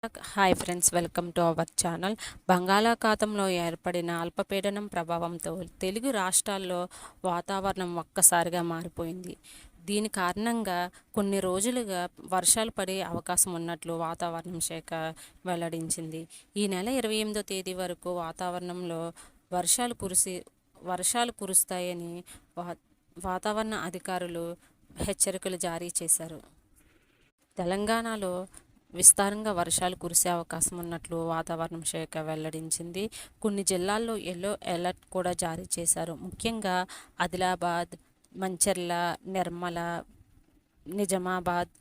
Hi friends, welcome to our channel. బంగాళాఖాతంలో ఏర్పడిన అల్పపీడనం ప్రభావంతో తెలుగు రాష్ట్రాల్లో వాతావరణం ఒక్కసారిగా మారిపోయింది. దీని కారణంగా కొన్ని రోజులుగా వర్షాలు పడే అవకాశం ఉన్నట్లు వాతావరణం శాఖ వెల్లడించింది. ఈ నెల 28వ తేదీ వరకు వాతావరణంలో వర్షాలు కురుస్తాయని వాతావరణ అధికారులు హెచ్చరికలు జారీ చేశారు. తెలంగాణలో విస్తారంగా వర్షాలు కురిసే అవకాశం ఉన్నట్లు వాతావరణ శాఖ వెల్లడించింది. కొన్ని జిల్లాల్లో ఎల్లో అలర్ట్ కూడా జారీ చేశారు. ముఖ్యంగా ఆదిలాబాద్, మంచిర్ల, నిర్మల, నిజామాబాద్,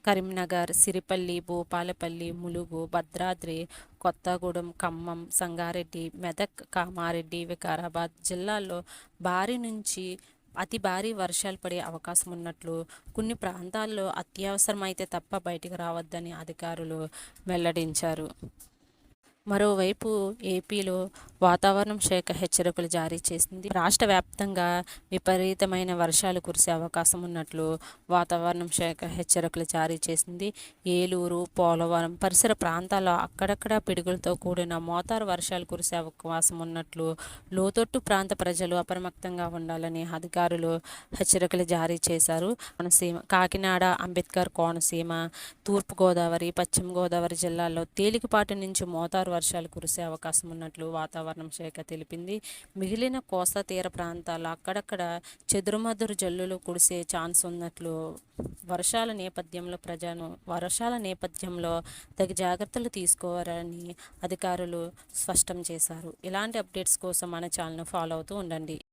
కరీంనగర్, సిరిపల్లి, భూపాలపల్లి, ములుగు, భద్రాద్రి, కొత్తగూడెం, ఖమ్మం, సంగారెడ్డి, మెదక్, కామారెడ్డి, వికారాబాద్ జిల్లాల్లో భారీ నుంచి అతి భారీ వర్షాలు పడే అవకాశం ఉన్నట్లు, కొన్ని ప్రాంతాల్లో అత్యవసరమైతే తప్ప బయటికి రావద్దని అధికారులు వెల్లడించారు. మరోవైపు ఏపీలో వాతావరణ శాఖ హెచ్చరికలు జారీ చేసింది. రాష్ట్ర వ్యాప్తంగా విపరీతమైన వర్షాలు కురిసే అవకాశం ఉన్నట్లు వాతావరణ శాఖ హెచ్చరికలు జారీ చేసింది. ఏలూరు, పోలవరం పరిసర ప్రాంతాల్లో అక్కడక్కడ పిడుగులతో కూడిన మోతారు వర్షాలు కురిసే అవకాశం ఉన్నట్లు లోతట్టు ప్రాంత ప్రజలు అప్రమత్తంగా ఉండాలని అధికారులు హెచ్చరికలు జారీ చేశారు. కోనసీమ, కాకినాడ, అంబేద్కర్ కోనసీమ, తూర్పుగోదావరి, పశ్చిమ గోదావరి జిల్లాల్లో తేలికపాటి నుంచి మోతారు వర్షాలు కురిసే అవకాశం ఉన్నట్లు వాతావరణ శాఖ తెలిపింది. మిగిలిన కోస్తా తీర ప్రాంతాల్లో అక్కడక్కడ చెదురుమదురు జల్లులు కురిసే ఛాన్స్ ఉన్నట్లు వర్షాల నేపథ్యంలో తగు జాగ్రత్తలు తీసుకోవాలని అధికారులు స్పష్టం చేశారు. ఇలాంటి అప్డేట్స్ కోసం మన ఛానల్ను ఫాలో అవుతూ ఉండండి.